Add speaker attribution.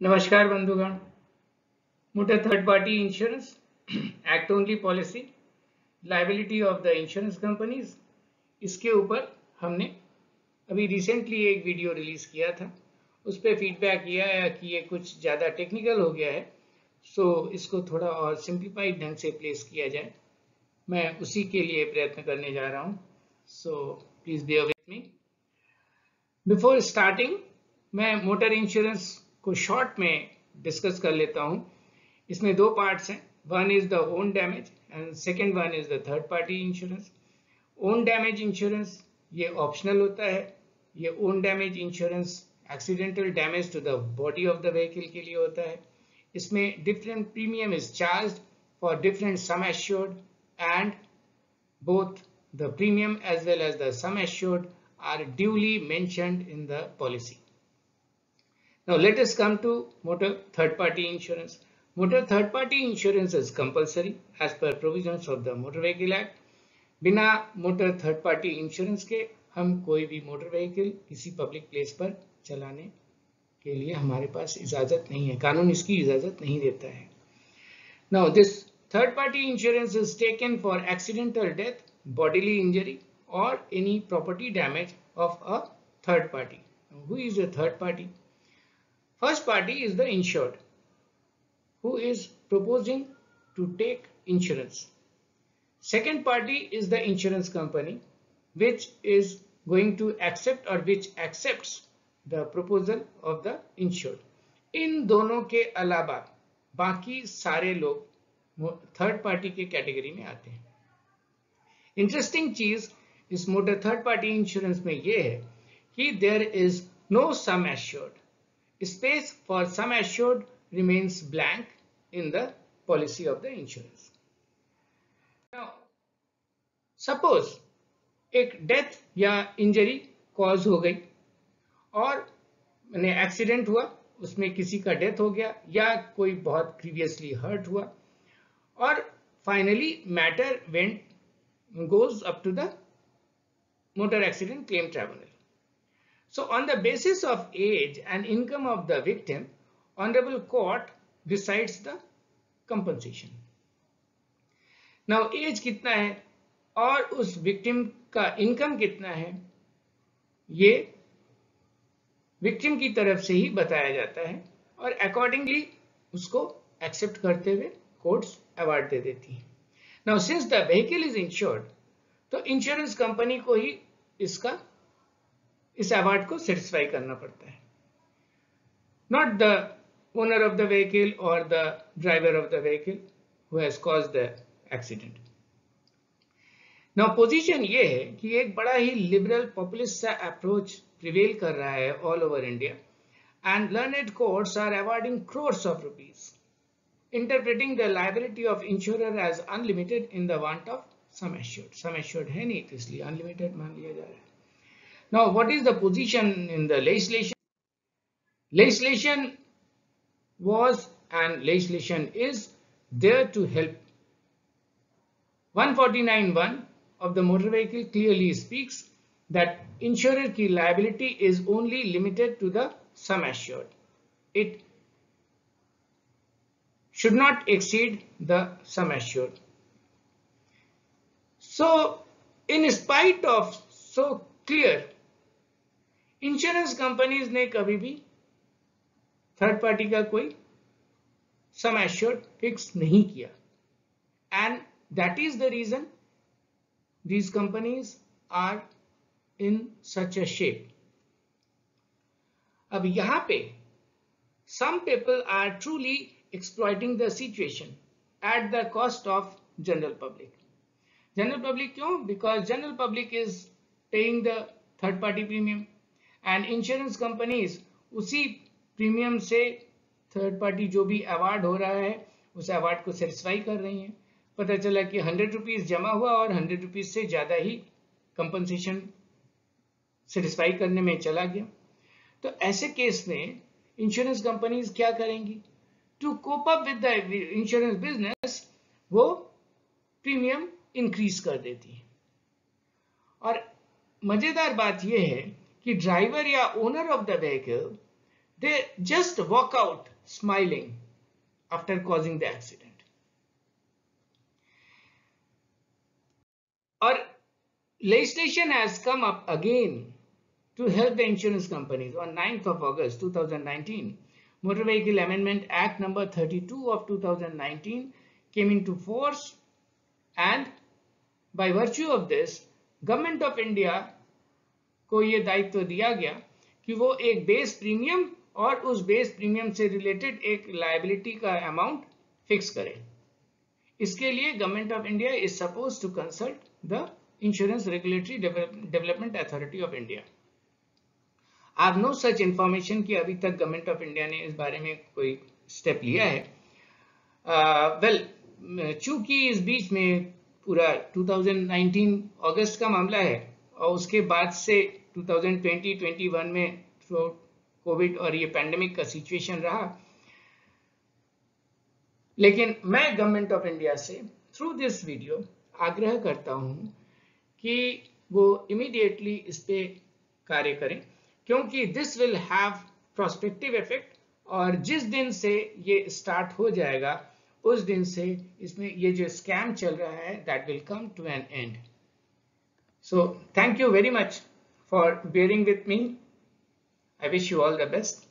Speaker 1: नमस्कार बंधुगण। Motor third party insurance act only policy liability of the insurance companies, इसके ऊपर हमने अभी रिसेंटली एक वीडियो रिलीज किया था। उस पर फीडबैक किया है कि ये कुछ ज़्यादा टेक्निकल हो गया है, सो इसको थोड़ा और सिंप्लीफाइड ढंग से प्लेस किया जाए। मैं उसी के लिए प्रयत्न करने जा रहा हूँ, so please bear with me. Before starting मैं मोटर इंश्योरेंस को शॉर्ट में डिस्कस कर लेता हूँ। इसमें दो पार्ट्स हैं, one is the own damage and second one is the third party insurance. Own damage insurance ये ऑप्शनल होता है। ये own damage insurance accidental damage to the body of the vehicle के लिए होता है। इसमें different premium is charged for different sum assured and both the premium as well as the sum assured are duly mentioned in the policy. Now let us come to motor third party insurance. Motor third party insurance is compulsory as per provisions of the Motor Vehicle Act. बिना motor third party insurance के हम कोई भी motor vehicle किसी public place पर चलाने के लिए हमारे पास इजाजत नहीं है, कानून इसकी इजाजत नहीं देता है। Now this third party insurance is taken for accidental death, bodily injury or any property damage of a third party. Now, who is the third party? First party is the insured who is proposing to take insurance. Second party is the insurance company which is going to accept or which accepts the proposal of the insured. इन दोनों के अलावा बाकी सारे लोग third party के category में आते हैं। इंटरेस्टिंग चीज इस मोटर थर्ड पार्टी इंश्योरेंस में यह है कि there is no sum assured, space for sum assured remains blank in the policy of the insurance. Suppose एक डेथ या इंजरी कॉज हो गई और एक्सीडेंट हुआ, उसमें किसी का डेथ हो गया या कोई बहुत प्रीवियसली हर्ट हुआ और finally matter goes up to the motor accident claim tribunal. So on the basis of age and income of the victim, honorable court decides the compensation. Now age कितना है और उस विक्टिम का income कितना है, ये विक्टिम की तरफ से ही बताया जाता है और अकॉर्डिंगली उसको एक्सेप्ट करते हुए कोर्ट्स अवार्ड दे देती है. Now since the vehicle is insured, तो इंश्योरेंस कंपनी को ही इस अवार्ड को सेटिस्फाई करना पड़ता है, not the owner of the vehicle और the driver of the vehicle who has caused the accident. Now position ये है कि एक बड़ा ही लिबरल पॉपुलिस्ट सा अप्रोच प्रिवेल कर रहा है all over India and learned courts are awarding crores of rupees, interpreting the liability of insurer as unlimited in the want of sum assured. Sum assured है नहीं तो इसलिए unlimited मान लिया जा रहा है. Now what is the position in the legislation? Legislation was and legislation is there to help. 149(1) of the motor vehicle clearly speaks that insurer की liability is only limited to the sum assured. It should not exceed the sum assured. So in spite of so clear, insurance companies ने कभी भी third party का कोई sum assured fix नहीं किया and that is the reason these companies are in such a shape. अब यहां पे some people are truly exploiting the situation at the cost of general public. General public क्यों? Because general public is paying the third party premium and insurance companies उसी premium से third party जो भी award हो रहा है उस award को सेटिस्फाई कर रही हैं. पता चला कि 100 रुपीज जमा हुआ और 100 रुपीज से ज्यादा ही कंपनसेशन सेटिस्फाई करने में चला गया. तो ऐसे केस में इंश्योरेंस कंपनीज क्या करेंगी? To cope up with the insurance business वो प्रीमियम इंक्रीज कर देती है. और मजेदार बात यह है कि ड्राइवर या owner of the vehicle they just walk out smiling after causing the accident. Or legislation has come up again to help the insurance companies. On 9th of August 2019, Motor Vehicle Amendment Act number 32 of 2019 came into force, and by virtue of this government of India को ये दायित्व दिया गया कि वो एक base premium और उस बेस प्रीमियम से रिलेटेड एक लायबिलिटी का अमाउंट फिक्स करे. इसके लिए government of India is suppose to consult the insurance regulatory development authority of India. I have no such information कि अभी तक गवर्नमेंट ऑफ इंडिया ने इस बारे में कोई स्टेप लिया है. चूंकि इस बीच में पूरा 2019 अगस्त का मामला है और उसके बाद से 2020-21 में कोविड और ये पैंडेमिक का सिचुएशन रहा, लेकिन मैं गवर्नमेंट ऑफ इंडिया से थ्रू दिस वीडियो आग्रह करता हूं कि वो इमीडिएटली इस पे कार्य करें, क्योंकि this will have prospective effect. और जिस दिन से ये स्टार्ट हो जाएगा उस दिन से इसमें ये जो स्कैम चल रहा है that will come to an end. So thank you very much for bearing with me. I wish you all the best.